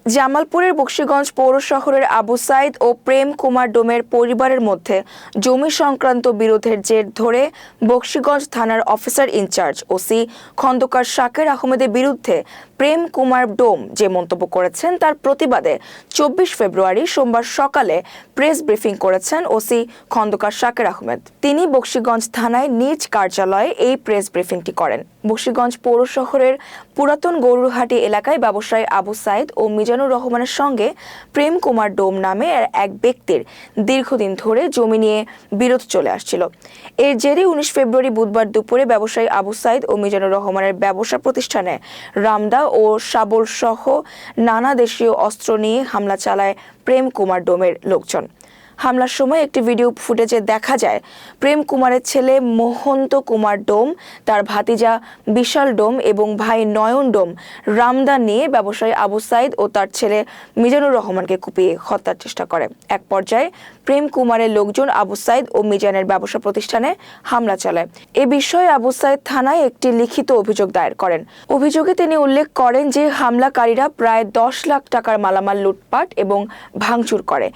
জামালপুরের বকশীগঞ্জ পৌর শহরের আবু সাইদ ও প্রেম কুমার ডোমের পরিবারের মধ্যে জমি সংক্রান্ত বিরোধের জের ধরে বকশীগঞ্জ থানার অফিসার ইনচার্জ ওসি খন্দকার শাকের আহমেদের বিরুদ্ধে প্রেম কুমার ডোম যে মন্তব্য করেছেন তার প্রতিবাদে 24 ফেব্রুয়ারি সোমবার সকালে প্রেস ব্রিফিং করেছেন ওসি খন্দকার শাকের আহমেদ। তিনি বকশীগঞ্জ থানায় নিজ কার্যালয়ে এই প্রেস ব্রিফিংটি করেন। বকশীগঞ্জ পৌর শহরের পুরাতন গরুহাটি এলাকায় ব্যবসায়ী আবু সাইদ ও মিজানুর রহমানের সঙ্গে প্রেম কুমার ডোম নামে এক ব্যক্তির দীর্ঘদিন ধরে জমি নিয়ে বিরোধ চলে আসছিল। এর জেরে 19 ফেব্রুয়ারি বুধবার দুপুরে ব্যবসায়ী আবু সাইদ ও মিজানুর রহমানের ব্যবসা প্রতিষ্ঠানে রামদা ও শাবল সহ নানা দেশীয় অস্ত্র নিয়ে হামলা চালায় প্রেম কুমার ডোমের লোকজন। হামলার সময় একটি ভিডিও ফুটেজে দেখা যায় প্রেম কুমারের ছেলে মোহন্ত কুমার ডোম, তার ভাতিজা বিশাল ডোম এবং ভাই নয়ন ডোম রামদা নিয়ে ব্যবসায়ী আবু সাইদ ও তার ছেলে মিজানুর রহমানকে কুপিয়ে হত্যার চেষ্টা করে। এক পর্যায়ে প্রেম কুমারের লোকজন আবু সাইদ ও মিজানের ব্যবসা প্রতিষ্ঠানে হামলা চালায়। এ বিষয়ে আবু সাইদ থানায় একটি লিখিত অভিযোগ দায়ের করেন। অভিযোগে তিনি উল্লেখ করেন যে হামলাকারীরা প্রায় 10 লাখ টাকার মালামাল লুটপাট এবং ভাঙচুর করে।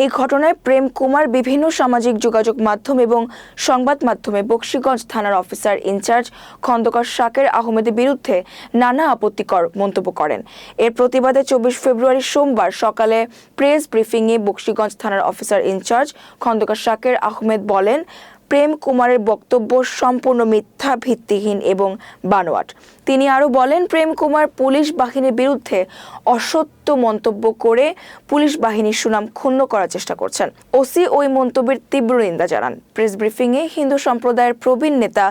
এই ঘটনায় প্রেম কুমার বিভিন্ন সামাজিক যোগাযোগ মাধ্যম এবং সংবাদ মাধ্যমে বকশীগঞ্জ থানার অফিসার ইনচার্জ খন্দকার শাকের আহমেদের বিরুদ্ধে নানা আপত্তিকর মন্তব্য করেন। এর প্রতিবাদে 24 ফেব্রুয়ারি সোমবার সকালে প্রেস ব্রিফিংয়ে বকশীগঞ্জ থানার অফিসার ইনচার্জ খন্দকার শাকের আহমেদ বলেন, প্রেম কুমারের বক্তব্য সম্পূর্ণ মিথ্যা, ভিত্তিহীন এবং বানোয়াট। তিনি আরও বলেন, প্রেম কুমার পুলিশ বাহিনীর বিরুদ্ধে অসত্য মন্তব্য করে পুলিশ বাহিনীর সুনাম ক্ষুণ্ণ করার চেষ্টা করছেন। ওসি ওই মন্তব্যের তীব্র নিন্দা জানান। প্রেস ব্রিফিংয়ে হিন্দু সম্প্রদায়ের প্রবীণ নেতা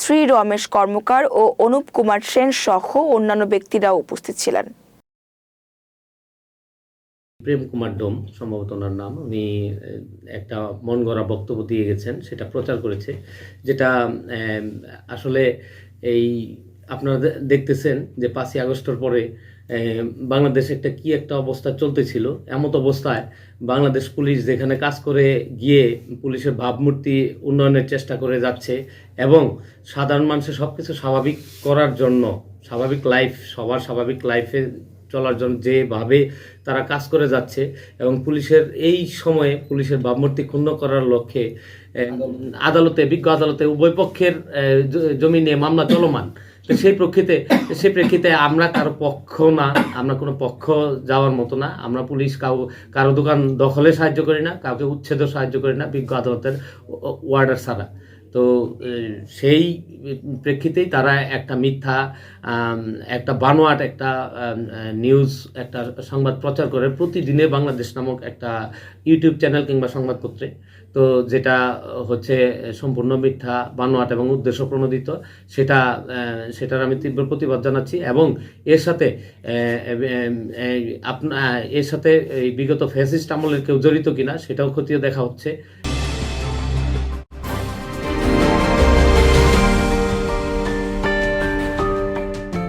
শ্রী রমেশ কর্মকার ও অনুপ কুমার সেন সহ অন্যান্য ব্যক্তিরাও উপস্থিত ছিলেন। প্রেম কুমার ডোম সম্ভবত ওনার নাম, উনি একটা মন গড়া বক্তব্য দিয়ে গেছেন, সেটা প্রচার করেছে, যেটা আসলে এই আপনারা দেখতেছেন যে 5ই আগস্টের পরে বাংলাদেশে একটা অবস্থা চলতেছিল। এমত অবস্থায় বাংলাদেশ পুলিশ যেখানে কাজ করে গিয়ে পুলিশের ভাবমূর্তি উন্নয়নের চেষ্টা করে যাচ্ছে এবং সাধারণ মানুষের সব কিছু স্বাভাবিক করার জন্য, সবার স্বাভাবিক লাইফে চলার জন্য যেভাবে তারা কাজ করে যাচ্ছে এবং পুলিশের এই সময়ে পুলিশের ভাবমূর্তি ক্ষুণ্ণ করার লক্ষ্যে বিজ্ঞ আদালতে উভয় পক্ষের জমি নিয়ে মামলা চলমান। সেই প্রেক্ষিতে আমরা কারো পক্ষ না, আমরা কোনো পক্ষ যাওয়ার মতো না। আমরা পুলিশ কারো দোকান দখলে সাহায্য করি না, কাউকে উচ্ছেদও সাহায্য করি না বিজ্ঞ আদালতের ওয়ার্ডার ছাড়া। তো সেই প্রেক্ষিতেই তারা একটা মিথ্যা, একটা বানোয়াট একটা নিউজ, একটা সংবাদ প্রচার করে প্রতিদিনে বাংলাদেশ নামক একটা ইউটিউব চ্যানেল কিংবা সংবাদপত্রে, তো যেটা হচ্ছে সম্পূর্ণ মিথ্যা, বানোয়াট এবং উদ্দেশ্য প্রণোদিত। সেটার আমি তীব্র প্রতিবাদ জানাচ্ছি এবং এর সাথে এই বিগত ফ্যাসিস্ট আমলের কেউ জড়িত কিনা সেটাও খতিয়ে দেখা হচ্ছে।